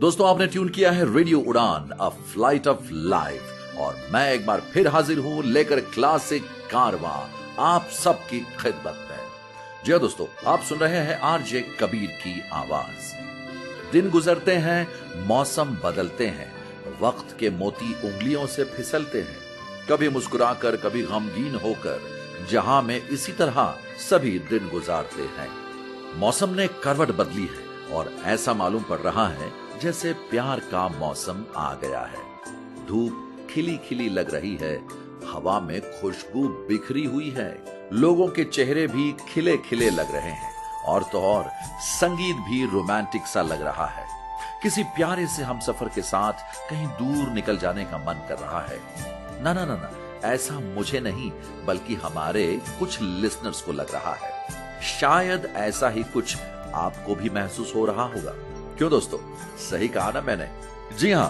दोस्तों, आपने ट्यून किया है रेडियो उड़ान, अ फ्लाइट ऑफ लाइफ, और मैं एक बार फिर हाजिर हूं लेकर क्लासिक कारवां आप सबकी खिदमत में। जी दोस्तों, आप सुन रहे हैं आरजे कबीर की आवाज। दिन गुजरते हैं, मौसम बदलते हैं, वक्त के मोती उंगलियों से फिसलते हैं, कभी मुस्कुराकर कभी गमगीन होकर जहां में इसी तरह सभी दिन गुजारते हैं। मौसम ने करवट बदली है और ऐसा मालूम पड़ रहा है जैसे प्यार का मौसम आ गया है। धूप खिली खिली लग रही है, हवा में खुशबू बिखरी हुई है, लोगों के चेहरे भी खिले खिले लग रहे हैं, और तो और संगीत भी रोमांटिक सा लग रहा है। किसी प्यारे से हमसफर के साथ कहीं दूर निकल जाने का मन कर रहा है। ना ना ना ना, ऐसा मुझे नहीं बल्कि हमारे कुछ लिसनर्स को लग रहा है। शायद ऐसा ही कुछ आपको भी महसूस हो रहा होगा। क्यों दोस्तों, सही कहा ना मैंने? जी हां,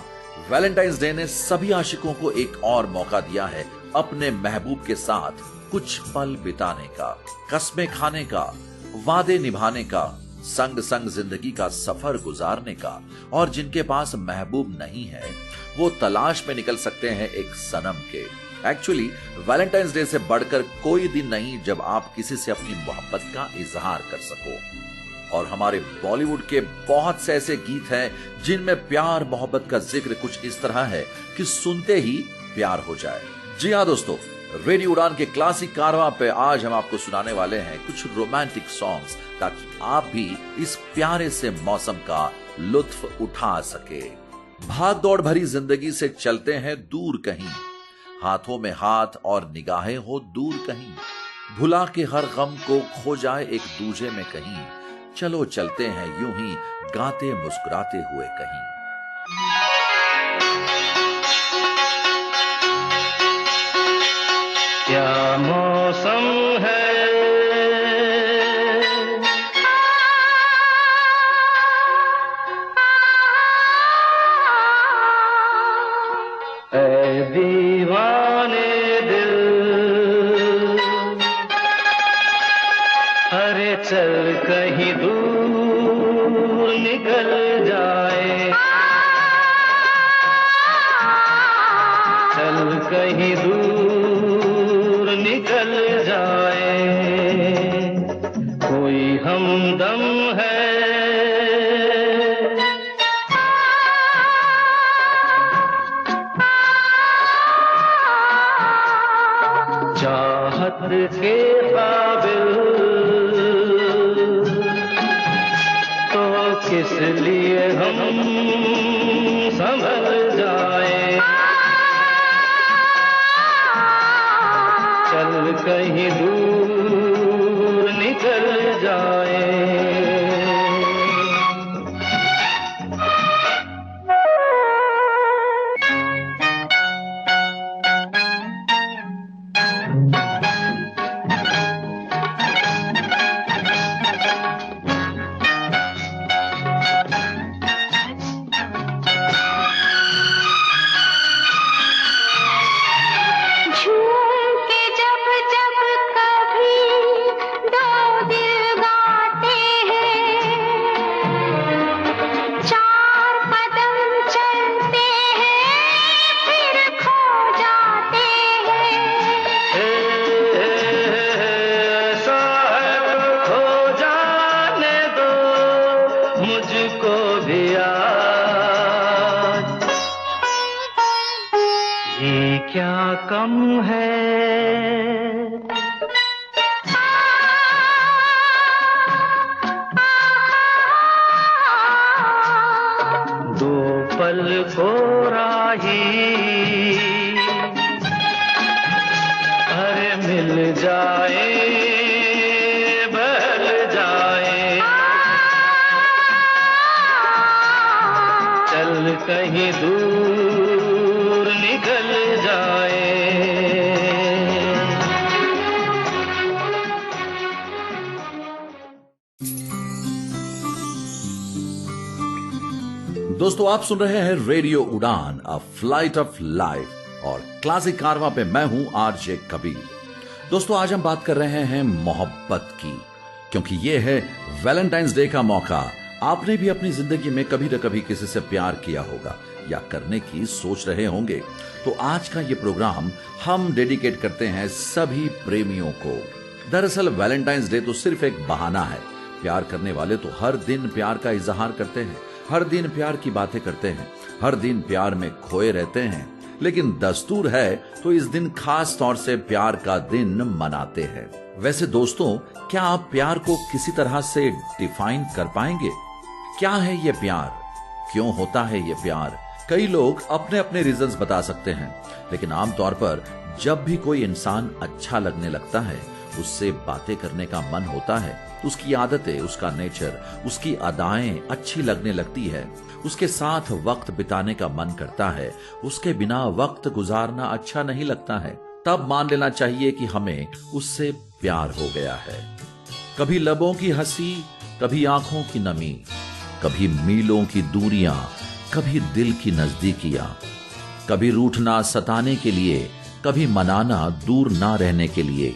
वैलेंटाइंस डे ने सभी आशिकों को एक और मौका दिया है अपने महबूब के साथ कुछ पल बिताने का, कस्में खाने का, वादे निभाने का, संग संग जिंदगी का सफर गुजारने का। और जिनके पास महबूब नहीं है वो तलाश में निकल सकते हैं एक सनम के। एक्चुअली वैलेंटाइंस डे से बढ़कर कोई दिन नहीं जब आप किसी से अपनी मोहब्बत का इजहार कर सको। और हमारे बॉलीवुड के बहुत से ऐसे गीत हैं जिनमें प्यार मोहब्बत का जिक्र कुछ इस तरह है कि सुनते ही प्यार हो जाए। जी हाँ दोस्तों, रेडियो उड़ान के क्लासिक कारवां पे आज हम आपको सुनाने वाले हैं कुछ रोमांटिक सॉन्ग्स, ताकि आप भी इस प्यारे से मौसम का लुत्फ उठा सके। भाग दौड़ भरी जिंदगी से चलते हैं दूर कहीं, हाथों में हाथ और निगाहें हो दूर कहीं, भुला के हर गम को खो जाए एक दूजे में कहीं, चलो चलते हैं यूं ही गाते मुस्कुराते हुए कहीं। क्या मौसम है, ऐ दीवाने दिल, अरे चल कहीं दूर निकल जाए, चल कहीं दूर निकल जाए, कोई हमदम है, चाहत के काबिल तो किस लिए हम संभल जाए, चल कहीं दूर निकल जाए। मुझको भी याद, ये क्या कम है, दो पल को राही, अरे मिल जाए बहल जाए, चल कहीं दूर निकल जाए। दोस्तों, आप सुन रहे हैं रेडियो उड़ान, अ फ्लाइट ऑफ लाइफ, और क्लासिक कारवां पे मैं हूं आरजे कबीर। दोस्तों, आज हम बात कर रहे हैं मोहब्बत की। क्योंकि ये है वैलेंटाइंस डे का मौका। आपने भी अपनी जिंदगी में कभी न कभी किसी से प्यार किया होगा या करने की सोच रहे होंगे। तो आज का ये प्रोग्राम हम डेडिकेट करते हैं सभी प्रेमियों को। दरअसल वैलेंटाइंस डे तो सिर्फ एक बहाना है। प्यार करने वाले तो हर दिन प्यार का इजहार करते हैं, हर दिन प्यार की बातें करते हैं, हर दिन प्यार में खोए रहते हैं। लेकिन दस्तूर है तो इस दिन खास तौर से प्यार का दिन मनाते हैं। वैसे दोस्तों, क्या आप प्यार को किसी तरह से डिफाइन कर पाएंगे? क्या है ये प्यार? क्यों होता है ये प्यार? कई लोग अपने अपने रीजंस बता सकते हैं, लेकिन आमतौर पर जब भी कोई इंसान अच्छा लगने लगता है, उससे बातें करने का मन होता है, उसकी आदतें, उसका नेचर, उसकी अदाएं अच्छी लगने लगती है, उसके साथ वक्त बिताने का मन करता है, उसके बिना वक्त गुजारना अच्छा नहीं लगता है, तब मान लेना चाहिए कि हमें उससे प्यार हो गया है। कभी लबों की हंसी, कभी आंखों की नमी, कभी मीलों की दूरियां, कभी दिल की नजदीकियां, कभी रूठना सताने के लिए, कभी मनाना दूर ना रहने के लिए,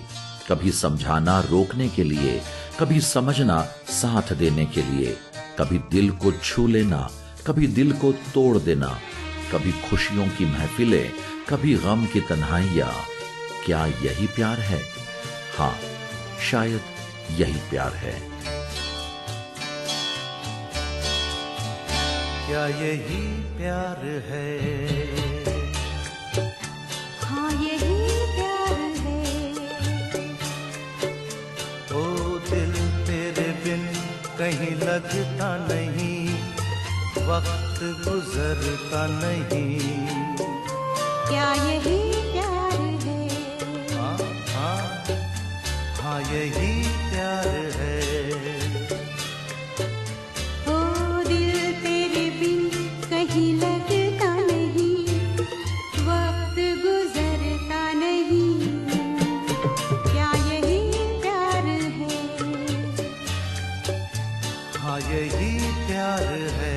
कभी समझाना रोकने के लिए, कभी समझना साथ देने के लिए, कभी दिल को छू लेना, कभी दिल को तोड़ देना, कभी खुशियों की महफिलें, कभी गम की तन्हाइयां। क्या यही प्यार है? हाँ, शायद यही प्यार है। क्या यही प्यार है? हाँ यही प्यार है। ओ दिल तेरे बिन कहीं लगता नहीं, वक्त गुजरता नहीं। क्या यही प्यार है? हाँ हाँ हाँ यही प्यार है। ओ दिल तेरे बिन कहीं लगता नहीं, वक्त गुजरता नहीं। क्या यही प्यार है? हाँ यही प्यार है।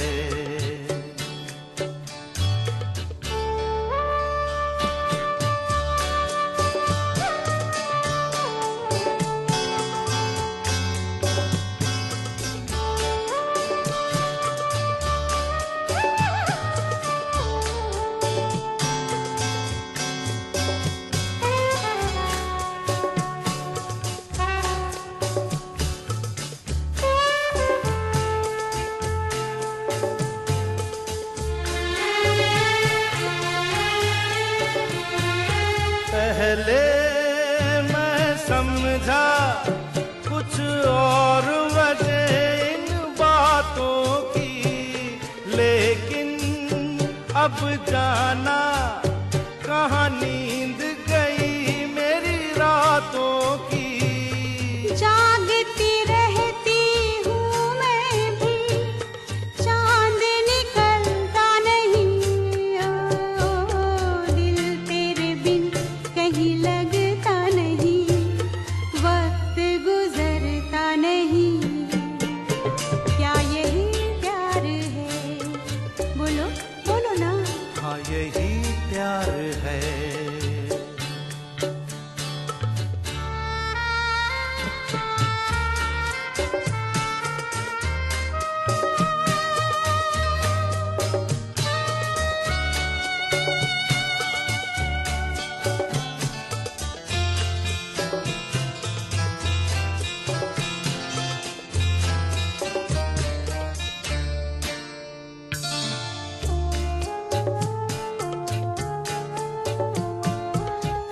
पहले मैं समझा कुछ और वजह इन बातों की, लेकिन अब जाना कहाँ नींद गई मेरी रातों की। जागती रहती हूँ मैं भी, चांद निकलता नहीं। ओ दिल तेरे बिन कहीं लगता नहीं, वक्त गुजरता नहीं। क्या यही प्यार है? बोलो बोलो ना। हाँ यही प्यार है।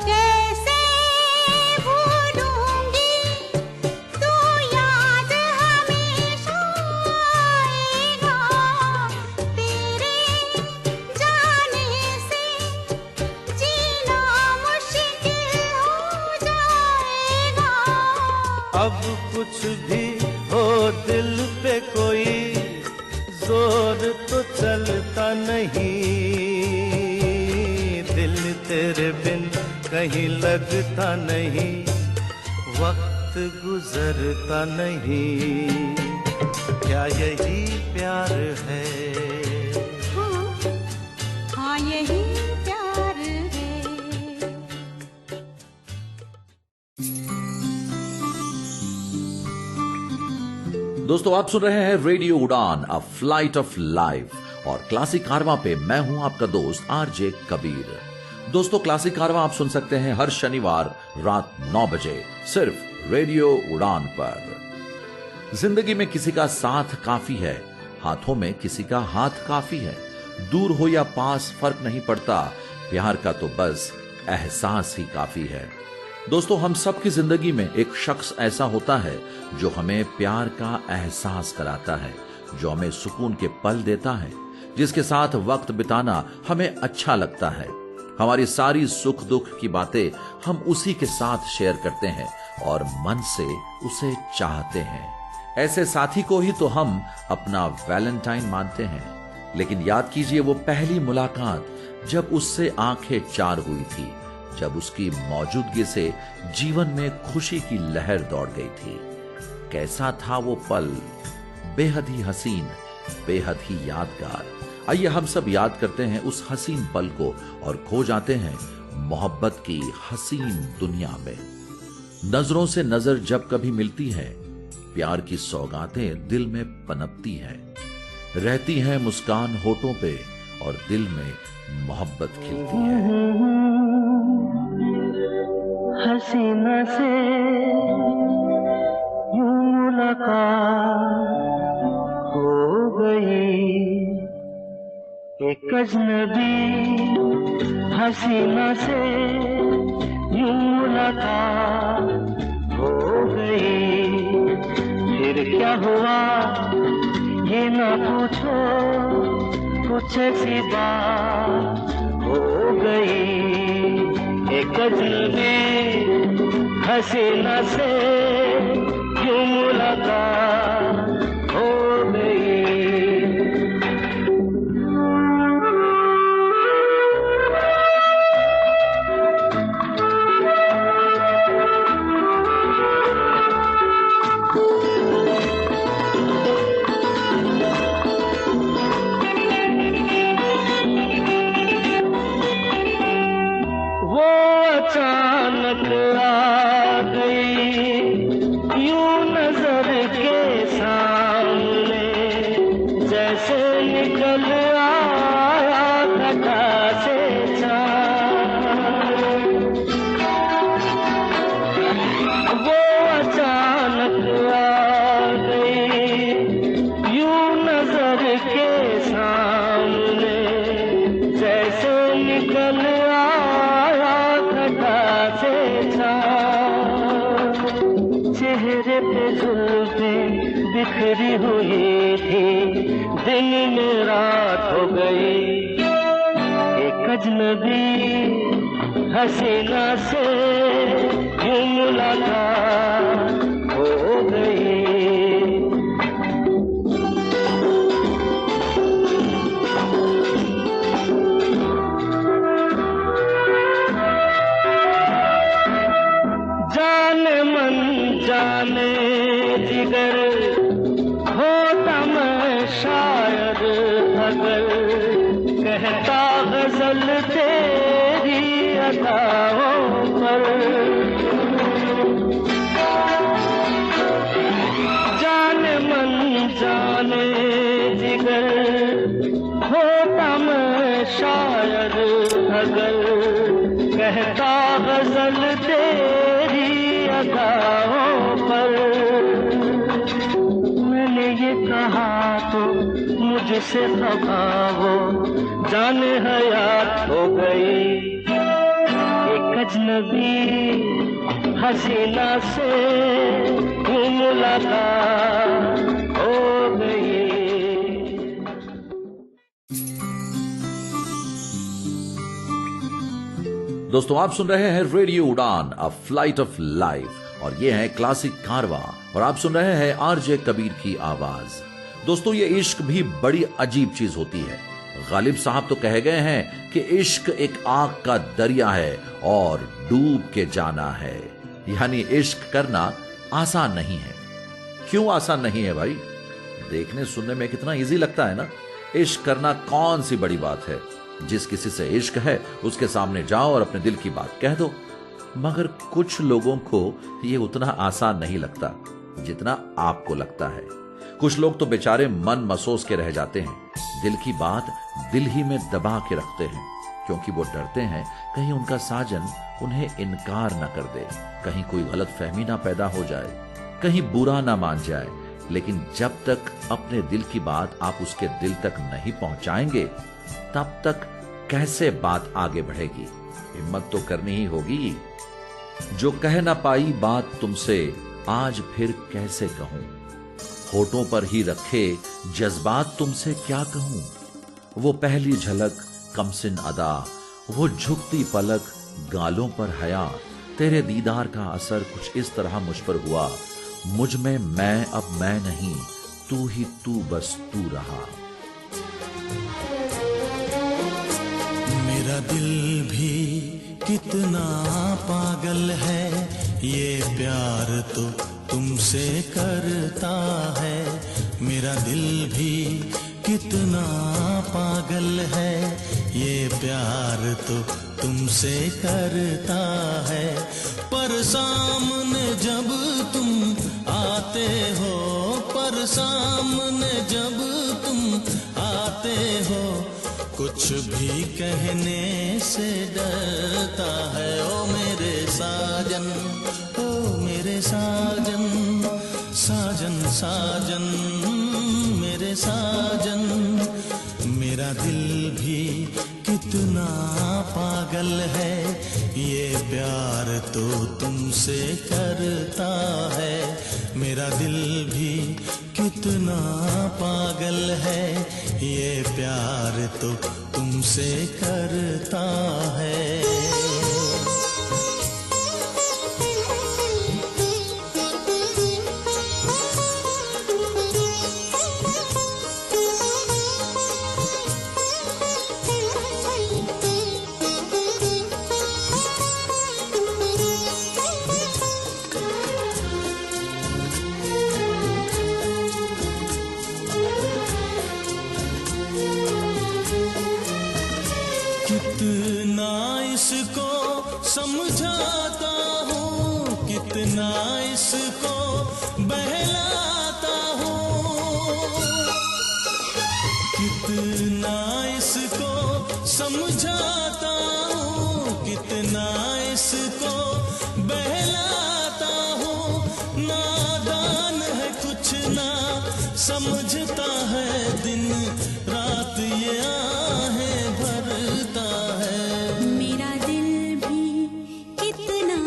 कैसे भूलूंगी तू याद हमेशा आएगा, तेरे जाने से जीना मुश्किल हो जाएगा। अब कुछ भी हो दिल पे कोई जोर तो चलता नहीं, दिल तेरे बिन कहीं लगता नहीं, वक्त गुजरता नहीं। क्या यही प्यार है? हाँ हाँ यही प्यार है। दोस्तों आप सुन रहे हैं रेडियो उड़ान अ फ्लाइट ऑफ लाइफ और क्लासिक कारवां पे मैं हूं आपका दोस्त आरजे कबीर। दोस्तों क्लासिक कारवां आप सुन सकते हैं हर शनिवार रात 9 बजे सिर्फ रेडियो उड़ान पर। जिंदगी में किसी का साथ काफी है, हाथों में किसी का हाथ काफी है। दूर हो या पास फर्क नहीं पड़ता, प्यार का तो बस एहसास ही काफी है। दोस्तों हम सबकी जिंदगी में एक शख्स ऐसा होता है जो हमें प्यार का एहसास कराता है, जो हमें सुकून के पल देता है, जिसके साथ वक्त बिताना हमें अच्छा लगता है। हमारी सारी सुख दुख की बातें हम उसी के साथ शेयर करते हैं और मन से उसे चाहते हैं। ऐसे साथी को ही तो हम अपना वैलेंटाइन मानते हैं। लेकिन याद कीजिए वो पहली मुलाकात जब उससे आंखें चार हुई थी, जब उसकी मौजूदगी से जीवन में खुशी की लहर दौड़ गई थी। कैसा था वो पल, बेहद ही हसीन, बेहद ही यादगार। आइए हम सब याद करते हैं उस हसीन पल को और खो जाते हैं मोहब्बत की हसीन दुनिया में। नजरों से नजर जब कभी मिलती है, प्यार की सौगातें दिल में पनपती हैं, रहती हैं मुस्कान होठों पे और दिल में मोहब्बत खिलती है। हसीना से यूं मुलाकात हो गई, एक अजनबी हसीना से यूं मुलाकात हो गई। फिर क्या हुआ ये ना पूछो, कुछ ऐसी बात हो गई। एक अजनबी हसीना से यूं मुलाकात हो गई। अचानक आ गई यूं नजर के सामने, जैसे निकल आया घटा से चाँद। वो अचानक आ गई यूं नजर के सामने, जैसे निकल चेहरे पे जुल्फें बिखरी हुई थी, दिन में रात हो गई। एक अजनबी हसीना से यूं मुलाकात हो गई। जाने जिगर होता मैं शायद अगर, कहता गजल तेरी अदाओं पर। जाने मन जाने जिगर होता मैं शायद अगर, कहता गजल तेरी अदाओं पर। मैंने ये कहा तो मुझसे खफा वो जाने हयात हो गई। एक अजनबी हसीना से यूं मुलाकात हो गई। दोस्तों आप सुन रहे हैं रेडियो उड़ान अ फ्लाइट ऑफ लाइफ और ये है क्लासिक कारवां और आप सुन रहे हैं आरजे कबीर की आवाज। दोस्तों ये इश्क भी बड़ी अजीब चीज होती है। गालिब साहब तो कह गए हैं कि इश्क एक आग का दरिया है और डूब के जाना है। यानी इश्क करना आसान नहीं है। क्यों आसान नहीं है भाई? देखने सुनने में कितना इजी लगता है ना। इश्क करना कौन सी बड़ी बात है। जिस किसी से इश्क है उसके सामने जाओ और अपने दिल की बात कह दो। मगर कुछ लोगों को यह उतना आसान नहीं लगता जितना आपको लगता है। कुछ लोग तो बेचारे मन मसोस के रह जाते हैं, दिल की बात दिल ही में दबा के रखते हैं, क्योंकि वो डरते हैं कहीं उनका साजन उन्हें इनकार न कर दे, कहीं कोई गलतफहमी ना पैदा हो जाए, कहीं बुरा ना मान जाए। लेकिन जब तक अपने दिल की बात आप उसके दिल तक नहीं पहुंचाएंगे, तब तक कैसे बात आगे बढ़ेगी? हिम्मत तो करनी ही होगी। जो कह ना पाई बात तुमसे, आज फिर कैसे कहूं? होठों पर ही रखे जज्बात तुमसे क्या कहूं? वो पहली झलक कमसिन अदा, वो झुकती पलक गालों पर हया, तेरे दीदार का असर कुछ इस तरह मुझ पर हुआ, मुझ में मैं अब मैं नहीं, तू ही तू बस तू रहा। मेरा दिल भी कितना पागल है, ये प्यार तो तुमसे करता है। मेरा दिल भी कितना पागल है, ये प्यार तो तुमसे करता है। पर सामने जब तुम आते हो, पर सामने जब तुम आते हो, कुछ भी कहने से डरता है। ओ मेरे साजन, ओ मेरे साजन, साजन साजन मेरे साजन। मेरा दिल भी कितना पागल है, ये प्यार तो तुमसे करता है। मेरा दिल भी कितना पागल है, ये प्यार तो तुमसे करता है। कितना इसको समझाता हूँ, कितना इसको बहलाता हूँ, कितना इसको समझाता हूँ, कितना इसको बहलाता हूँ। नादान है कुछ ना समझता है, दिन रात ये आहें भरता है। मेरा दिल भी कितना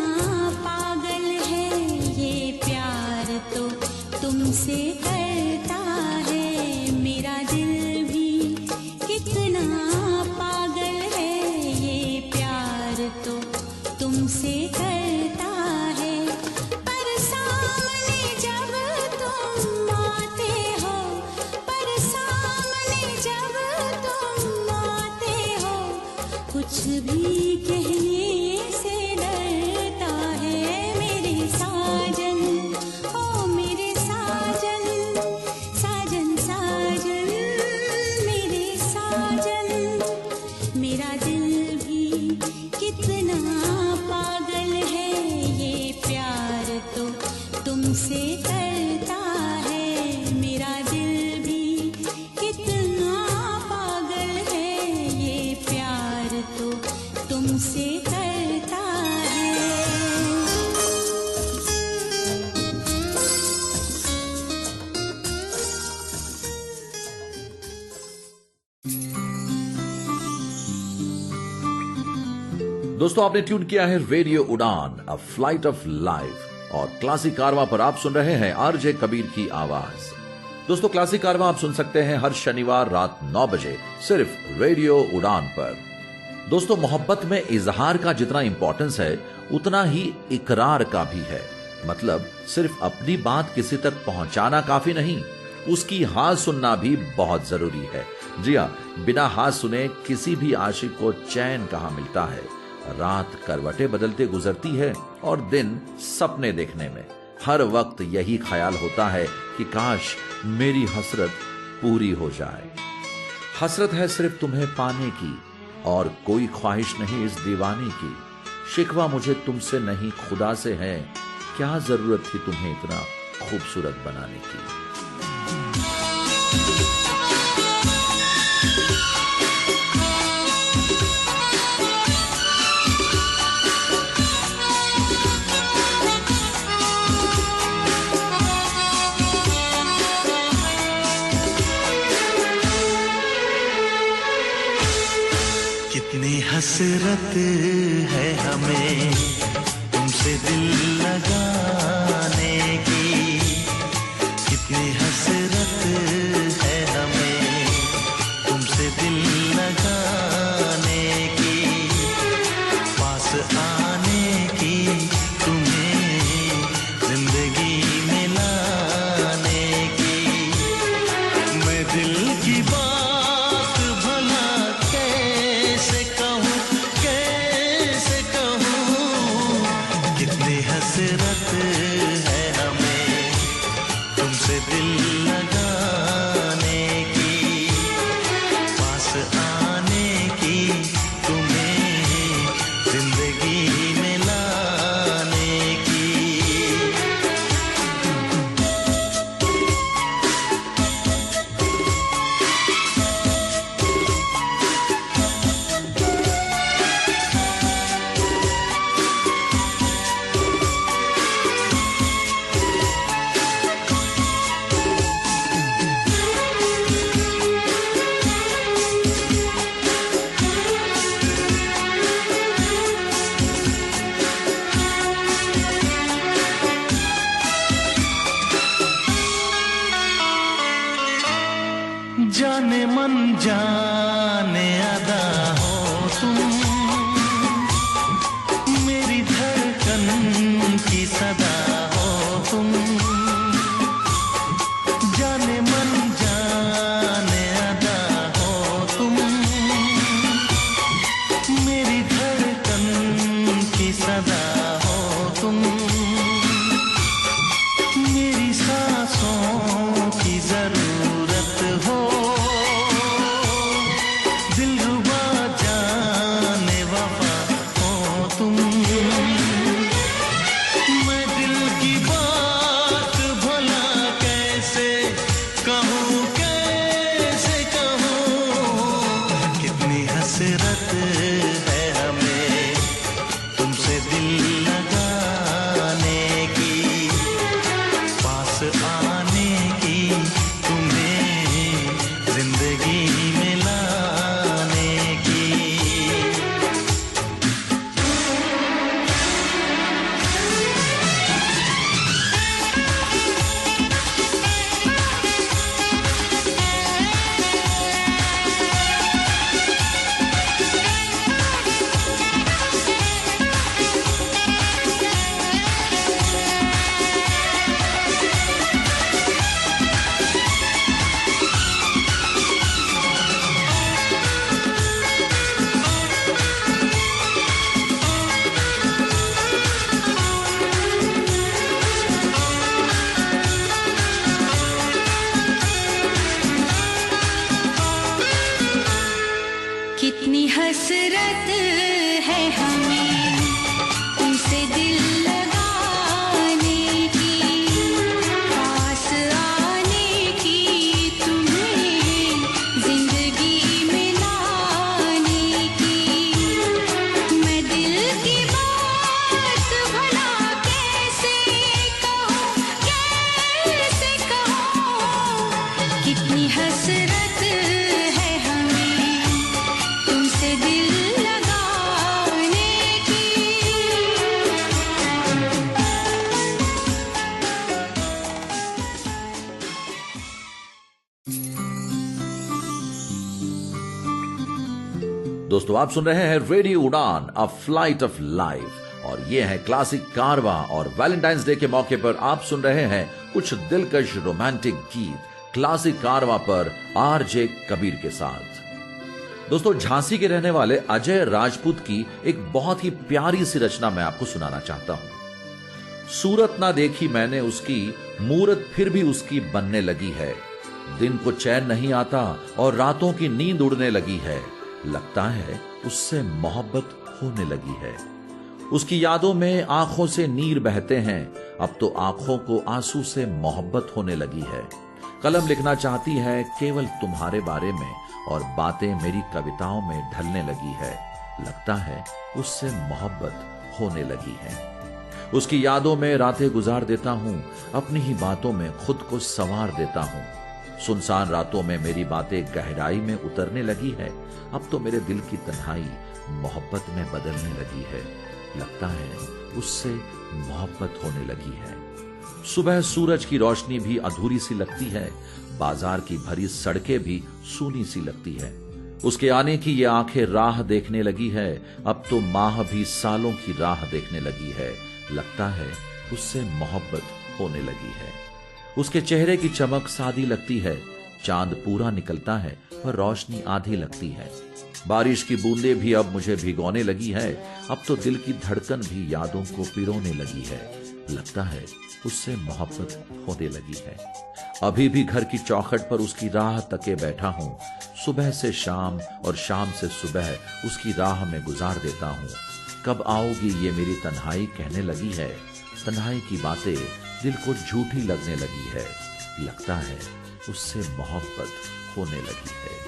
पागल है, ये प्यार तो तुमसे करता है। मेरा दिल भी कितना पागल है, ये प्यार तो तुमसे करता है। पर सामने जब तुम आते हो, पर सामने जब तुम आते हो, कुछ भी कहने से डरता है। मेरे साजन, ओ मेरे साजन, साजन साजन मेरे साजन। मेरा दिल भी कितना पागल है, ये प्यार तो तुमसे करता है। मेरा दिल भी कितना पागल है, ये प्यार तो तुमसे करता है। दोस्तों, आपने ट्यून किया है रेडियो उड़ान, अ फ्लाइट ऑफ लाइफ, और क्लासिक कारवां पर आप सुन रहे हैं आरजे कबीर की आवाज। दोस्तों, क्लासिक कारवां आप सुन सकते हैं हर शनिवार रात 9 बजे सिर्फ रेडियो उड़ान पर। दोस्तों, मोहब्बत में इजहार का जितना इंपॉर्टेंस है, उतना ही इकरार का भी है। मतलब सिर्फ अपनी बात किसी तक पहुंचाना काफी नहीं, उसकी हाँ सुनना भी बहुत जरूरी है। जी हाँ, बिना हाँ सुने किसी भी आशिक को चैन कहाँ मिलता है। रात करवटें बदलते गुजरती है और दिन सपने देखने में हर वक्त यही ख्याल होता है कि काश मेरी हसरत पूरी हो जाए। हसरत है सिर्फ तुम्हें पाने की, और कोई ख्वाहिश नहीं इस दीवाने की। शिकवा मुझे तुमसे नहीं खुदा से है, क्या जरूरत थी तुम्हें इतना खूबसूरत बनाने की। हसरत है हमें तुमसे दिल लगाने की, कितनी हसरत है हमें तुमसे दिल लगाने की, पास आने की, तुम्हें जिंदगी में लाने की। मैं दिल की बात भला कैसे कहूँ, कैसे कहूँ, कितनी हसरत है हमें तुमसे दिल लगाने की, पास आने की, तुम्हें जिंदगी में लाने की। जाने मन जाने अदा हो तुम, मेरी धड़कन की सदा हो तुम। जाने मन जाने अदा हो तुम, मेरी धड़कन की सदा हो तुम। मेरी सांसों की जरूरत हो, दिलरुबा जाने वफा हो तुम। मैं दिल की बात भला कैसे कहूँ, कैसे कहूँ, कितनी हसरत है हमें तुमसे दिल लगाने की, पास आने की, तुम्हें जिंदगी में लाने की। कितनी हसरत है हमें तुमसे दिल लगाने की, पास आने की, तुम्हें जिंदगी में लाने की। मैं दिल की बात भला कैसे कहूँ, कैसे कहूँ, कितनी हसरत है हमें तुमसे दिल लगाने की। दोस्तों आप सुन रहे हैं रेडियो उड़ान अ फ्लाइट ऑफ लाइफ और ये है क्लासिक कारवा और वैलेंटाइंस डे के मौके पर आप सुन रहे हैं कुछ दिलकश रोमांटिक गीत क्लासिक कारवा पर आरजे कबीर के साथ। दोस्तों झांसी के रहने वाले अजय राजपूत की एक बहुत ही प्यारी सी रचना मैं आपको सुनाना चाहता हूं। सूरत ना देखी मैंने उसकी, मूरत फिर भी उसकी बनने लगी है। दिन को चैन नहीं आता और रातों की नींद उड़ने लगी है। लगता है उससे मोहब्बत होने लगी है। उसकी यादों में आंखों से नीर बहते हैं। अब तो आंखों को आंसू से मोहब्बत होने लगी है। कलम लिखना चाहती है केवल तुम्हारे बारे में और बातें मेरी कविताओं में ढलने लगी है। लगता है उससे मोहब्बत होने लगी है। उसकी यादों में रातें गुजार देता हूं, अपनी ही बातों में खुद को संवार देता हूं। सुनसान रातों में मेरी बातें गहराई में उतरने लगी है। अब तो मेरे दिल की तन्हाई मोहब्बत में बदलने लगी है। लगता है उससे मोहब्बत होने लगी है। सुबह सूरज की रोशनी भी अधूरी सी लगती है। बाजार की भरी सड़कें भी सूनी सी लगती है। उसके आने की ये आंखें राह देखने लगी है। अब तो माह भी सालों की राह देखने लगी है। लगता है उससे मोहब्बत होने लगी है। उसके चेहरे की चमक सादी लगती है। चांद पूरा निकलता है पर रोशनी आधी लगती है। बारिश की बूंदें भी अब मुझे भिगोने लगी है। अब तो दिल की धड़कन भी यादों को पिरोने लगी है। लगता है उससे मोहब्बत होने लगी है। अभी भी घर की चौखट पर उसकी राह तके बैठा हूं। सुबह से शाम और शाम से सुबह उसकी राह में गुजार देता हूं। कब आओगी ये मेरी तन्हाई कहने लगी है। तन्हाई की बातें दिल को झूठी लगने लगी है। लगता है उससे मोहब्बत होने लगी है।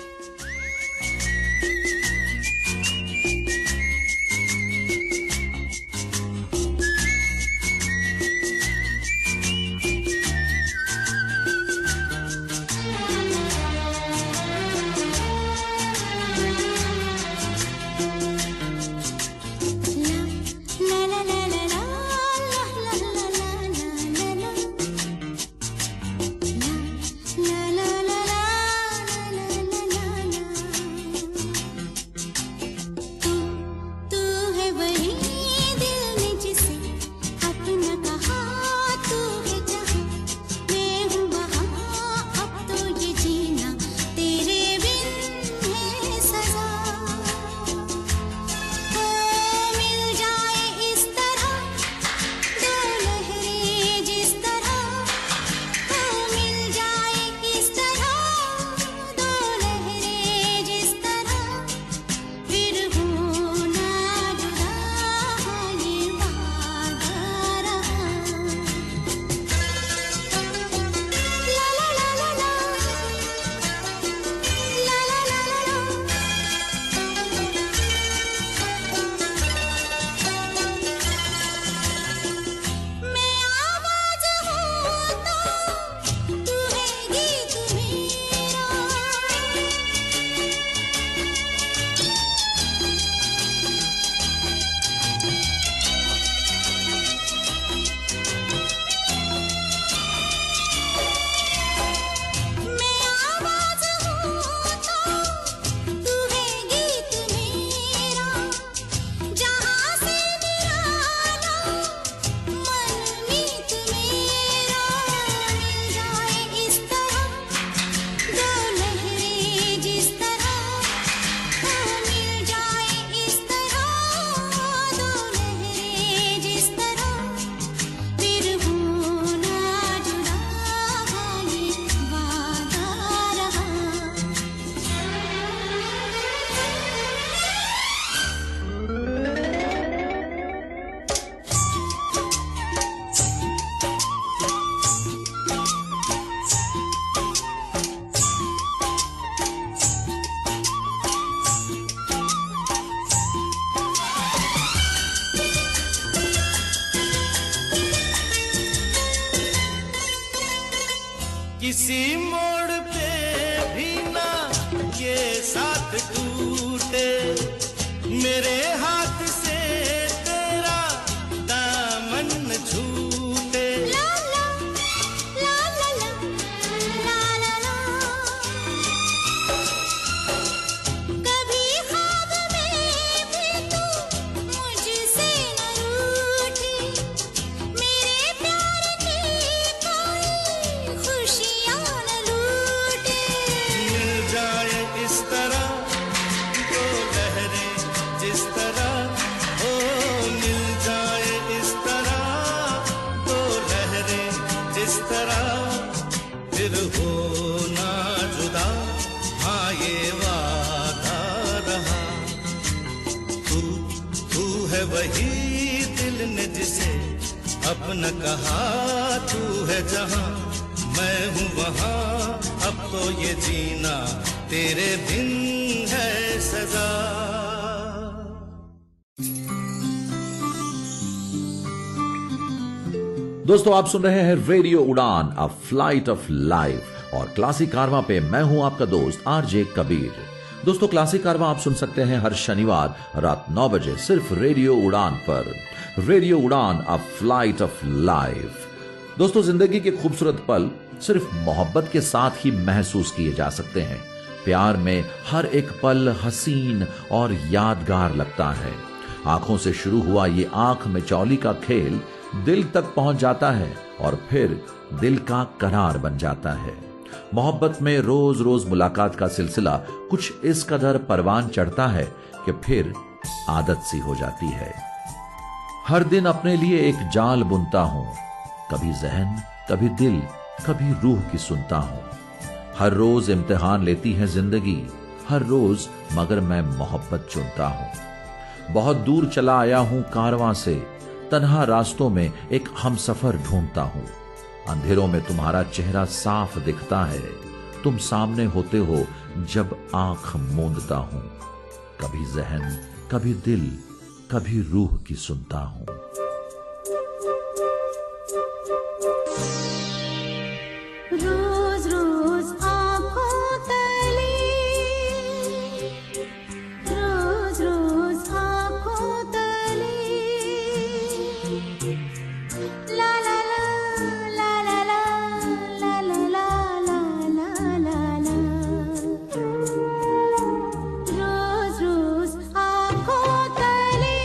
किसी मोड़ पे भी ना ये साथ टूटे, मेरे हाथ से तेरा दामन छूटे। ला ला ला ला ला ला ला, कभी ख्वाब में भी तू मुझसे न रूठी, मेरे प्यार की कोई खुशियाँ न लूटे। मिल जाए इस तरह दो लहरें जिस तरह, ओ मिल जाए इस तरह दो लहरें जिस तरह, फिर हो ना जुदा, हाँ ये वादा रहा। तू है वही दिल ने जिसे अपना कहा, तू है जहां मैं हूँ वहां, अब तो ये जीना तेरे बिन है सजा। दोस्तों आप सुन रहे हैं रेडियो उड़ान अ फ्लाइट ऑफ लाइफ और क्लासिक कारवां पे मैं हूं आपका दोस्त आरजे कबीर। दोस्तों, क्लासिक कारवां आप सुन सकते हैं हर शनिवार रात 9 बजे सिर्फ रेडियो उड़ान पर। रेडियो उड़ान, अ फ्लाइट ऑफ लाइफ। दोस्तों, जिंदगी के खूबसूरत पल सिर्फ मोहब्बत के साथ ही महसूस किए जा सकते हैं। प्यार में हर एक पल हसीन और यादगार लगता है। आंखों से शुरू हुआ ये आंख में चौली का खेल दिल तक पहुंच जाता है और फिर दिल का करार बन जाता है। मोहब्बत में रोज रोज मुलाकात का सिलसिला कुछ इस कदर परवान चढ़ता है कि फिर आदत सी हो जाती है। हर दिन अपने लिए एक जाल बुनता हूं, कभी जहन, कभी दिल, कभी रूह की सुनता हूं। हर रोज इम्तिहान लेती है जिंदगी, हर रोज मगर मैं मोहब्बत चुनता हूं। बहुत दूर चला आया हूं कारवां से, तन्हा रास्तों में एक हमसफर ढूंढता हूं। अंधेरों में तुम्हारा चेहरा साफ दिखता है, तुम सामने होते हो जब आंख मूंदता हूं। कभी जहन, कभी दिल, कभी रूह की सुनता हूं। रोज रोज आँखों तले, रोज रोज आँखों तले, ला ला ला ला ला ला ला ला ला ला ला। रोज रोज आँखों तले,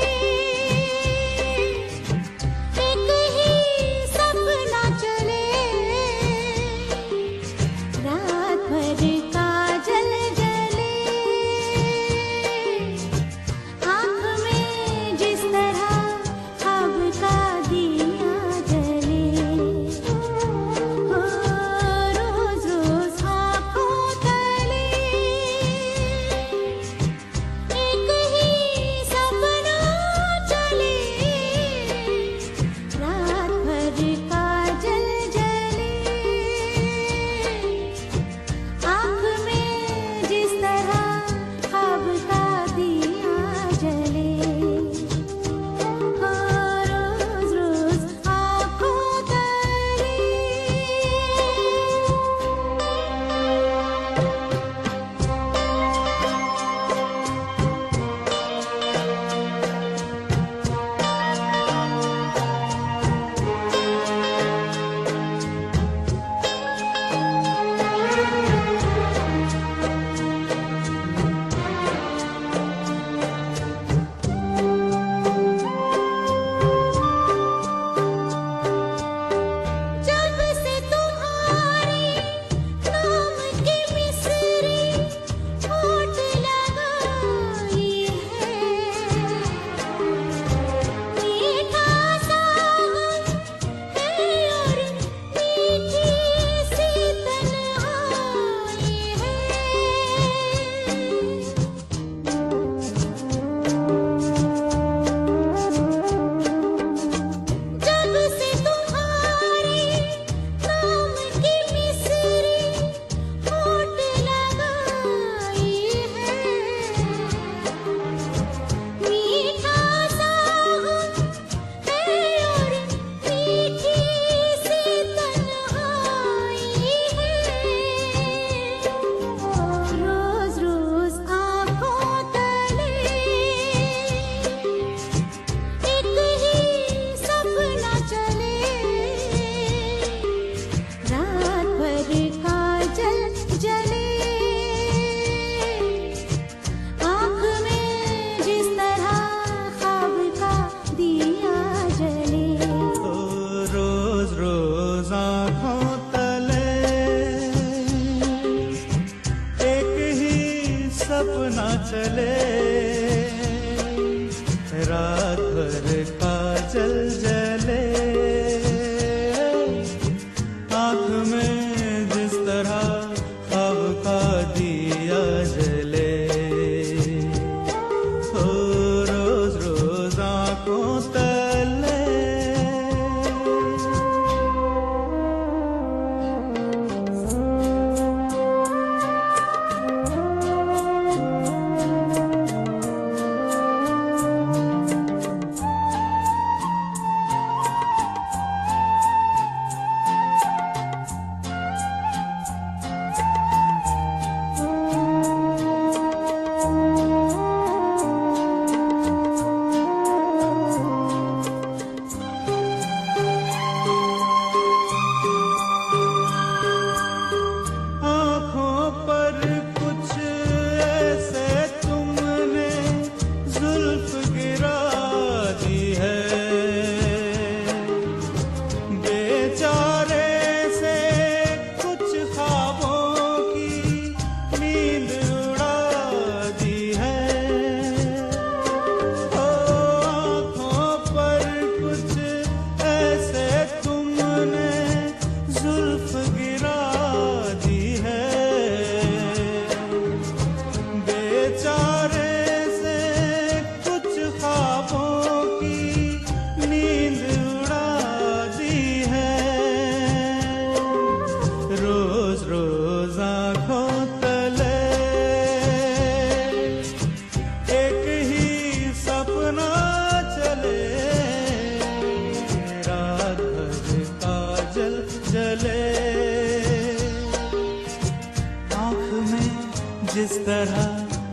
जिस तरह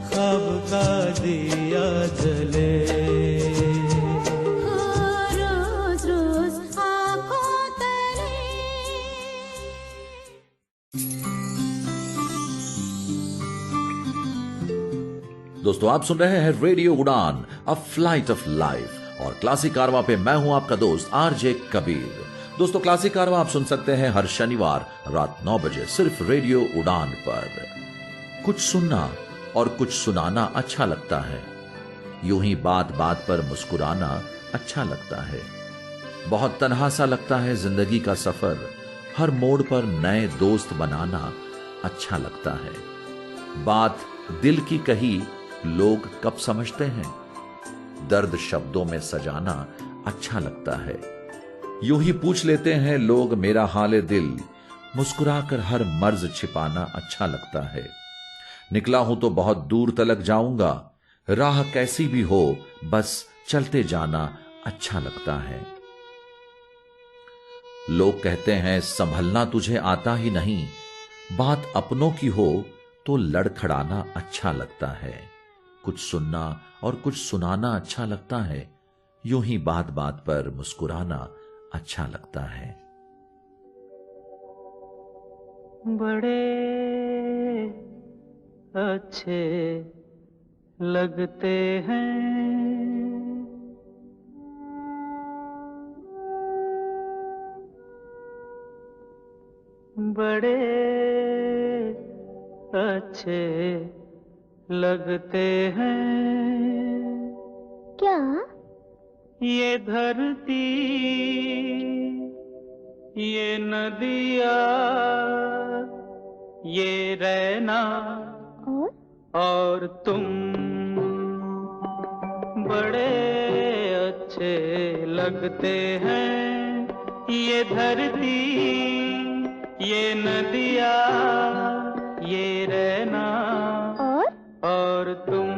ख्वाब का दिया जले। रोज रोज आँखों तले। दोस्तों आप सुन रहे हैं रेडियो उड़ान अ फ्लाइट ऑफ लाइफ और क्लासिक कारवा पे मैं हूं आपका दोस्त आरजे कबीर। दोस्तों क्लासिक कारवा आप सुन सकते हैं हर शनिवार रात 9 बजे सिर्फ रेडियो उड़ान पर। कुछ सुनना और कुछ सुनाना अच्छा लगता है, यूं ही बात बात पर मुस्कुराना अच्छा लगता है। बहुत तन्हा सा लगता है जिंदगी का सफर, हर मोड़ पर नए दोस्त बनाना अच्छा लगता है। बात दिल की कही लोग कब समझते हैं, दर्द शब्दों में सजाना अच्छा लगता है। यूं ही पूछ लेते हैं लोग मेरा हाले दिल, मुस्कुराकर हर मर्ज छिपाना अच्छा लगता है। निकला हूं तो बहुत दूर तलक जाऊंगा, राह कैसी भी हो बस चलते जाना अच्छा लगता है। लोग कहते हैं संभलना तुझे आता ही नहीं, बात अपनों की हो तो लड़खड़ाना अच्छा लगता है। कुछ सुनना और कुछ सुनाना अच्छा लगता है, यूं ही बात बात पर मुस्कुराना अच्छा लगता है। बड़े अच्छे लगते हैं बड़े अच्छे लगते हैं क्या? ये धरती, ये नदियाँ, ये रहना और तुम बड़े अच्छे लगते हैं। ये धरती, ये नदियाँ, ये रहना और तुम।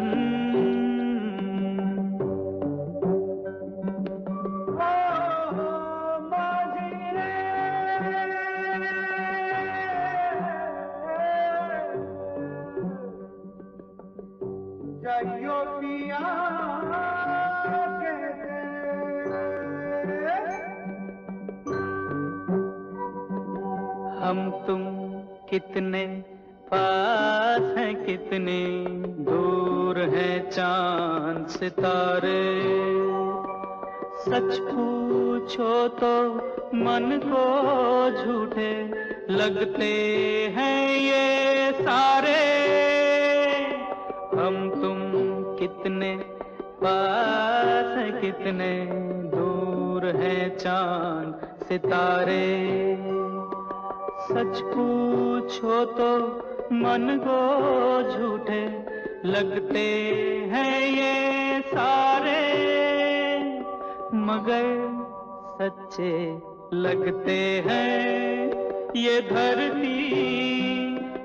हम तुम कितने पास हैं, कितने दूर हैं चांद सितारे। सच पूछो तो मन को झूठे लगते हैं ये सारे। हम तुम कितने पास हैं, कितने दूर हैं चांद सितारे। सच पूछो तो मन को झूठे लगते हैं ये सारे, मगर सच्चे लगते हैं ये धरती,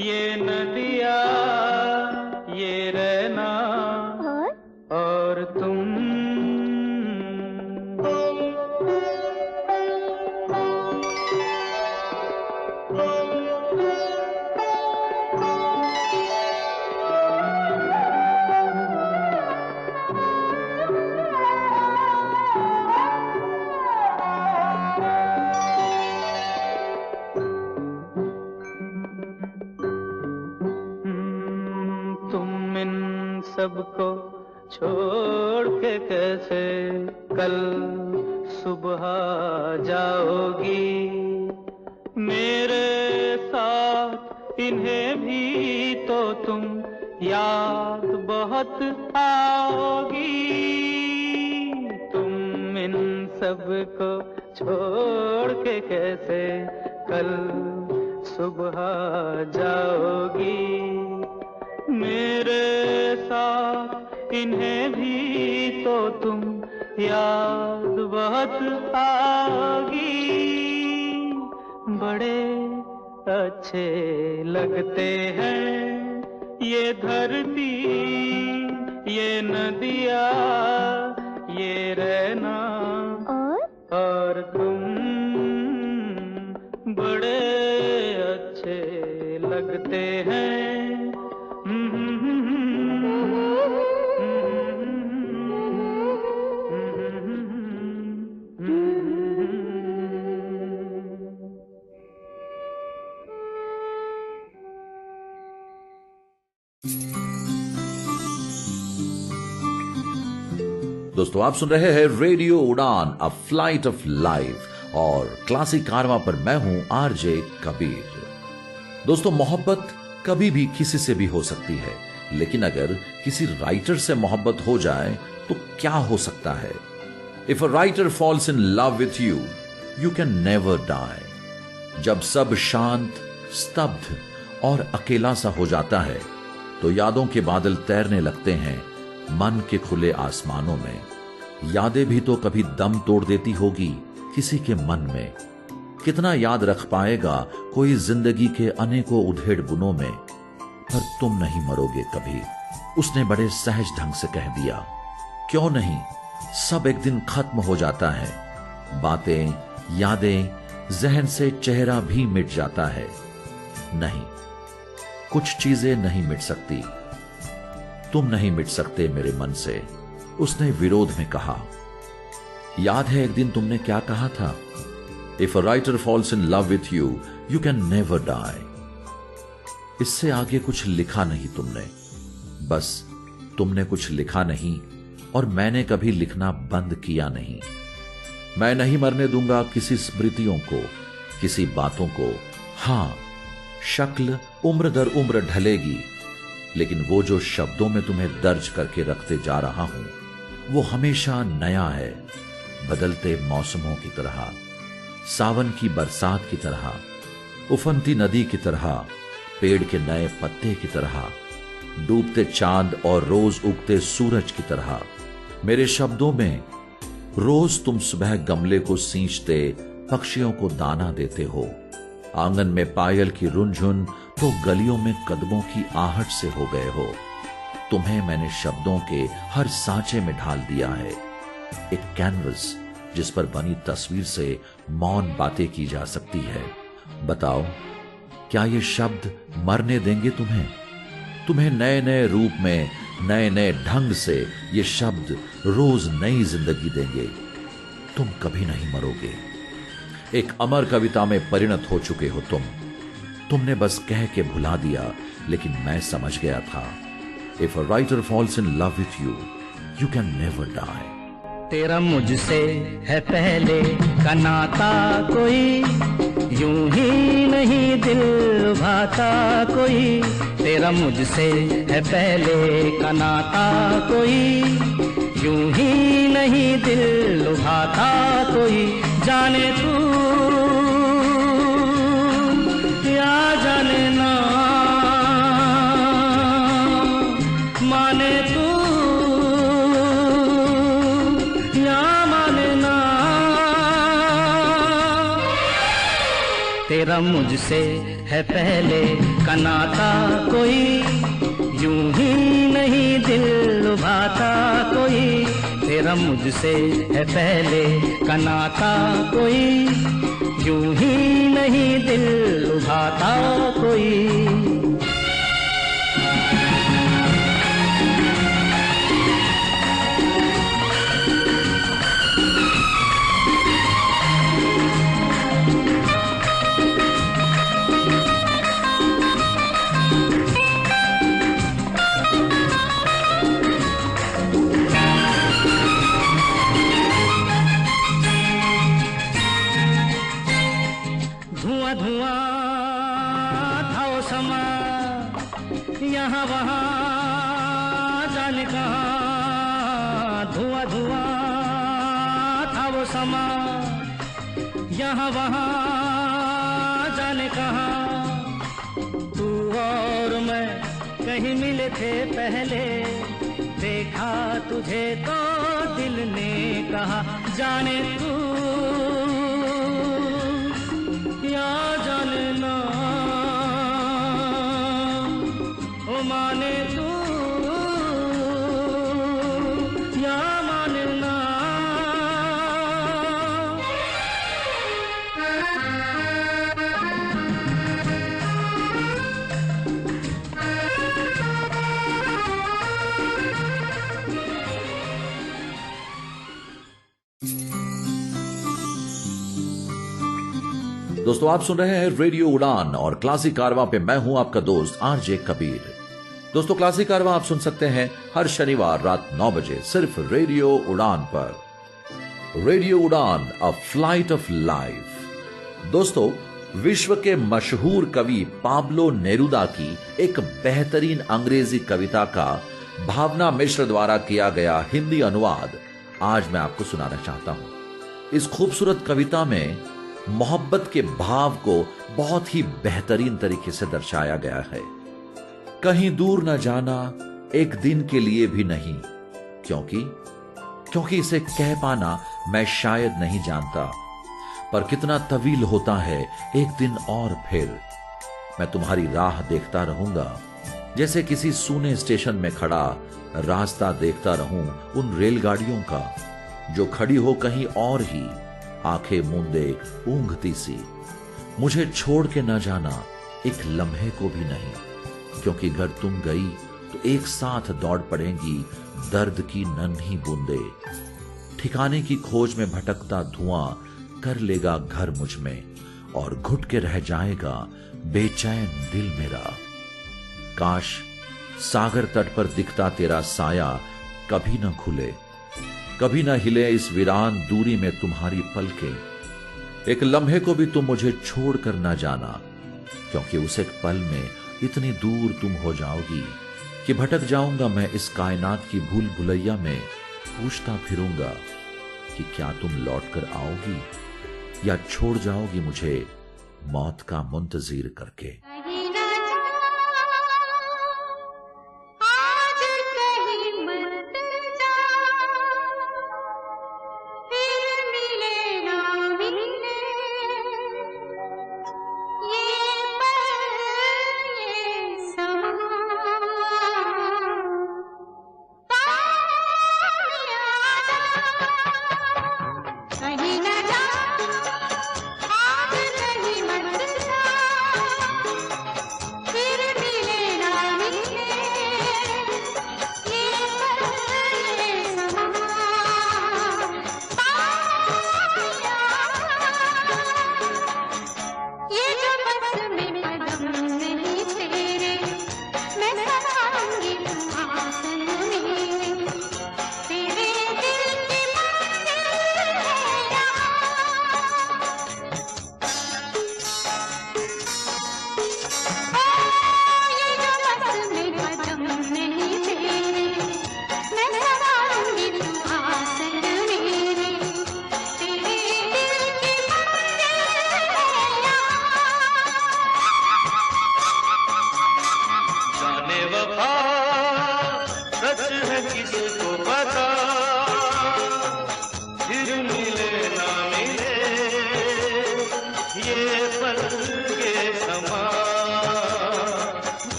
ये नदियाँ, ये रहना और तुम। सबको छोड़ के कैसे कल सुबह जाओगी। मेरे साथ इन्हें भी तो तुम याद बहुत आओगी। तुम इन सबको छोड़ के कैसे कल सुबह जाओगी। मेरे साथ इन्हें भी तो तुम याद बहुत आओगी। बड़े अच्छे लगते हैं ये धरती, ये नदियाँ, ये रहना और तुम बड़े अच्छे लगते हैं। दोस्तों आप सुन रहे हैं रेडियो उड़ान अ फ्लाइट ऑफ लाइफ और क्लासिक कारवां पर मैं हूं आरजे कबीर। दोस्तों मोहब्बत कभी भी किसी से भी हो सकती है, लेकिन अगर किसी राइटर से मोहब्बत हो जाए तो क्या हो सकता है। If a writer falls in love with you, you can never die. जब सब शांत, स्तब्ध और अकेला सा हो जाता है तो यादों के बादल तैरने लगते हैं मन के खुले आसमानों में। यादें भी तो कभी दम तोड़ देती होगी किसी के मन में। कितना याद रख पाएगा कोई जिंदगी के अनेकों उधेड़ बुनों में। पर तुम नहीं मरोगे कभी, उसने बड़े सहज ढंग से कह दिया। क्यों नहीं, सब एक दिन खत्म हो जाता है। बातें, यादें, जहन से चेहरा भी मिट जाता है। नहीं, कुछ चीजें नहीं मिट सकती। तुम नहीं मिट सकते मेरे मन से, उसने विरोध में कहा। याद है एक दिन तुमने क्या कहा था? If a writer falls in love with you, you can never die. इससे आगे कुछ लिखा नहीं तुमने। बस तुमने कुछ लिखा नहीं और मैंने कभी लिखना बंद किया नहीं। मैं नहीं मरने दूंगा किसी स्मृतियों को, किसी बातों को। हां, शक्ल उम्र दर उम्र ढलेगी, लेकिन वो जो शब्दों में तुम्हें दर्ज करके रखते जा रहा हूं वो हमेशा नया है, बदलते मौसमों की तरह, सावन की बरसात की तरह, उफनती नदी की तरह, पेड़ के नए पत्ते की तरह, डूबते चांद और रोज उगते सूरज की तरह। मेरे शब्दों में रोज तुम सुबह गमले को सींचते पक्षियों को दाना देते हो। आंगन में पायल की रुनझुन तो गलियों में कदमों की आहट से हो गए हो। तुम्हें मैंने शब्दों के हर सांचे में ढाल दिया है। एक कैनवस जिस पर बनी तस्वीर से मौन बातें की जा सकती है। बताओ, क्या ये शब्द मरने देंगे तुम्हें? तुम्हें नए नए रूप में, नए नए ढंग से ये शब्द रोज नई जिंदगी देंगे। तुम कभी नहीं मरोगे। एक अमर कविता में परिणत हो चुके हो तुमने बस कह के भुला दिया, लेकिन मैं समझ गया था। If a writer falls in love with you, you can never die. तेरा मुझसे है पहले का नाता कोई, यूं ही नहीं दिल भाता कोई। तेरा मुझसे है पहले का नाता कोई, यूं ही नहीं दिल भाता कोई। जाने तू या जाने ना, माने तू या माने ना। तेरा मुझसे है पहले का नाता कोई, यूं ही नहीं दिल लुभाता कोई। तेरा मुझसे है पहले का नाता कोई, यूं ही नहीं दिल लुभाता कोई। यहाँ वहाँ जाने कहाँ, धुआं धुआं था वो समा। यहाँ वहाँ जाने कहाँ, तू और मैं कहीं मिले थे पहले। देखा तुझे तो दिल ने कहा, जाने तू या जाने ना, माने तू या माने ना। दोस्तों आप सुन रहे हैं रेडियो उड़ान और क्लासिक कारवां पे मैं हूं आपका दोस्त आरजे कबीर। दोस्तों क्लासिक कारवां आप सुन सकते हैं हर शनिवार रात 9 बजे सिर्फ रेडियो उड़ान पर। रेडियो उड़ान, अ फ्लाइट ऑफ लाइफ। दोस्तों, विश्व के मशहूर कवि पाब्लो नेरुदा की एक बेहतरीन अंग्रेजी कविता का भावना मिश्र द्वारा किया गया हिंदी अनुवाद आज मैं आपको सुनाना चाहता हूं। इस खूबसूरत कविता में मोहब्बत के भाव को बहुत ही बेहतरीन तरीके से दर्शाया गया है। कहीं दूर न जाना एक दिन के लिए भी नहीं, क्योंकि इसे कह पाना मैं शायद नहीं जानता, पर कितना तवील होता है एक दिन और फिर मैं तुम्हारी राह देखता रहूंगा, जैसे किसी सूने स्टेशन में खड़ा रास्ता देखता रहूं उन रेलगाड़ियों का जो खड़ी हो कहीं और ही, आंखें मूंदे ऊंघती सी। मुझे छोड़ के न जाना एक लम्हे को भी नहीं, क्योंकि अगर तुम गई तो एक साथ दौड़ पड़ेंगी दर्द की नन्ही बूंदे। ठिकाने की खोज में भटकता धुआं कर लेगा घर मुझ में, और घुट के रह जाएगा बेचैन दिल मेरा। काश सागर तट पर दिखता तेरा साया कभी न खुले, कभी न हिले इस वीरान दूरी में तुम्हारी पलकें। एक लम्हे को भी तुम मुझे छोड़ कर न जाना, क्योंकि उस एक पल में इतनी दूर तुम हो जाओगी कि भटक जाऊंगा मैं इस कायनात की भूल भुलैया में। पूछता फिरूंगा कि क्या तुम लौट कर आओगी या छोड़ जाओगी मुझे मौत का मुंतजीर करके।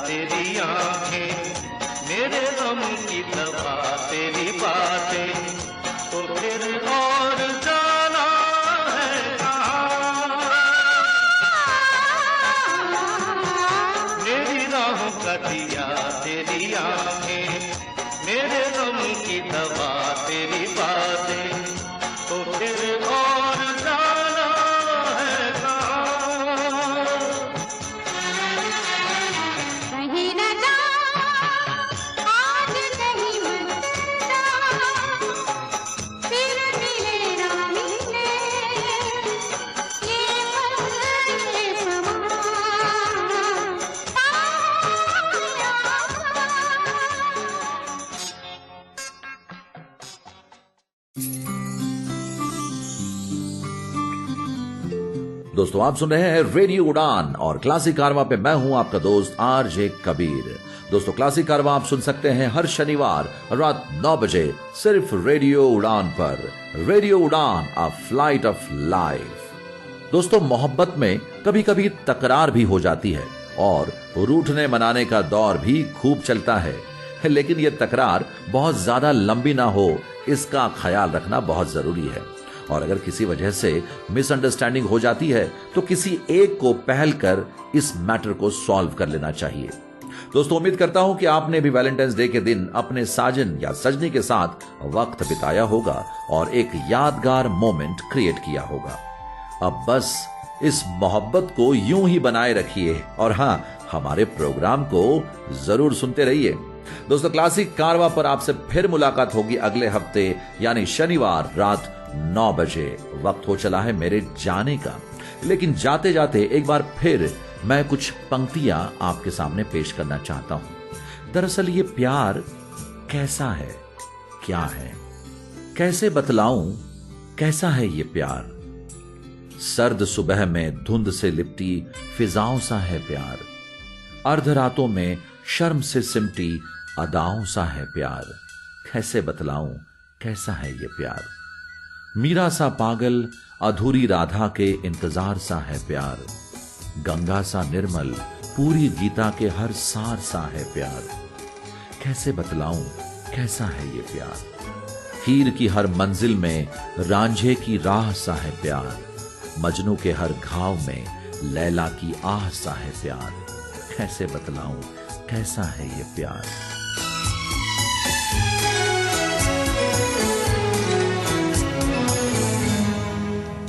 तेरी आंखें मेरे गम की दवा तेरी बातें, तो फिर और जाना है कहाँ। मेरी राहों का दिया तेरी आंखें मेरे गम की दवा तेरी बातें, तो फिर और जाना है कहाँ। कहीं न जा आज नहीं मिलता, फिर मिले ना मिले ये पल ये समा दोस्तों आप सुन रहे हैं रेडियो उड़ान और क्लासिक कारवां पे मैं हूं आपका दोस्त आरजे कबीर। दोस्तों क्लासिक कारवां आप सुन सकते हैं हर शनिवार रात 9 बजे सिर्फ रेडियो उड़ान पर। रेडियो उड़ान, अ फ्लाइट ऑफ लाइफ। दोस्तों मोहब्बत में कभी कभी तकरार भी हो जाती है और रूठने मनाने का दौर भी खूब चलता है, लेकिन यह तकरार बहुत ज्यादा लंबी ना हो इसका ख्याल रखना बहुत जरूरी है। और अगर किसी वजह से मिसअंडरस्टैंडिंग हो जाती है तो किसी एक को पहल कर इस मैटर को सॉल्व कर लेना चाहिए। दोस्तों, उम्मीद करता हूं कि आपने भी वैलेंटाइंस डे के दिन अपने साजन या सजनी के साथ वक्त बिताया होगा और एक यादगार मोमेंट क्रिएट किया होगा। अब बस इस मोहब्बत को यूं ही बनाए रखिए और हां, हमारे प्रोग्राम को जरूर सुनते रहिए। दोस्तों, क्लासिक कारवा पर आपसे फिर मुलाकात होगी अगले हफ्ते यानी शनिवार रात 9 बजे। वक्त हो चला है मेरे जाने का, लेकिन जाते जाते एक बार फिर मैं कुछ पंक्तियां आपके सामने पेश करना चाहता हूं। दरअसल ये प्यार कैसा है, क्या है, कैसे बतलाऊं कैसा है ये प्यार। सर्द सुबह में धुंध से लिपटी फिजाओं सा है प्यार, अर्ध रातों में शर्म से सिमटी अदाओं सा है प्यार। कैसे बतलाऊं कैसा है ये प्यार। मीरा सा पागल अधूरी राधा के इंतजार सा है प्यार, गंगा सा निर्मल पूरी गीता के हर सार सा है प्यार। कैसे बतलाऊं कैसा है ये प्यार। हीर की हर मंजिल में रांझे की राह सा है प्यार, मजनू के हर घाव में लैला की आह सा है प्यार। कैसे बतलाऊं कैसा है ये प्यार।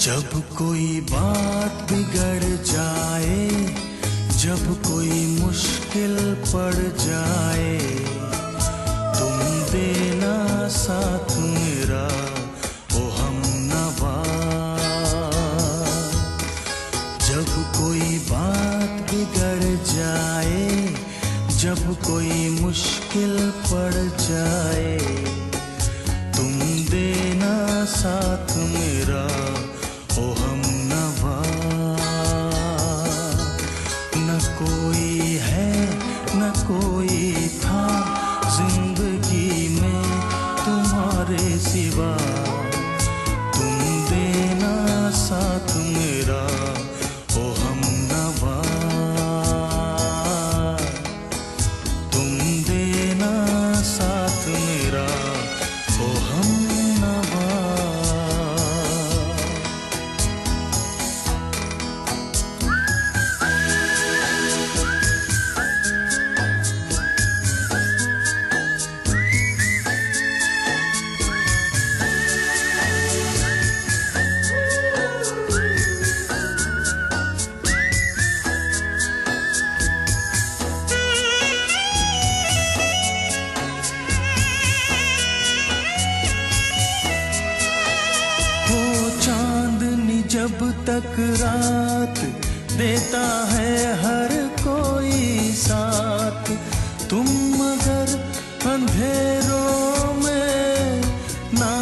जब कोई बात बिगड़ जाए, जब कोई मुश्किल पड़ जाए, तुम देना साथ मेरा ओ हमनवा। जब कोई बात बिगड़ जाए, जब कोई मुश्किल पड़ जाए, तुम देना साथ मेरा ओ हमनवा। न कोई है न कोई था जिंदगी में तुम्हारे सिवा, तुम देना साथ मेरा ओ हमनवा। तुम देना साथ मेरा ओ हमनवा। जब तक रात देता है हर कोई साथ, तुम मगर अंधेरों में ना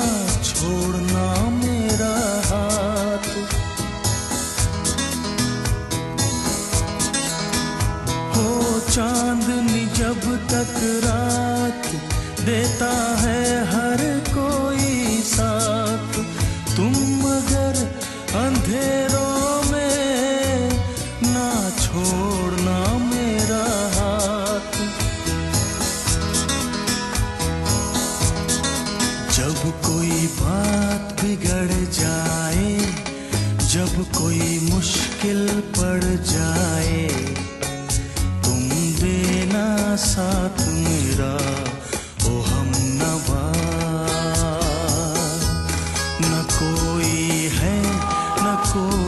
छोड़ना मेरा हाथ। हो चांदनी जब तक रात देता है हर कोई साथ, तुम मगर अंधेरों में ना छोड़ना मेरा हाथ। जब कोई बात बिगड़ जाए, जब कोई मुश्किल पड़ जाए, तुम देना साथ मेरा ओ हमनवा। न कोई है न कोई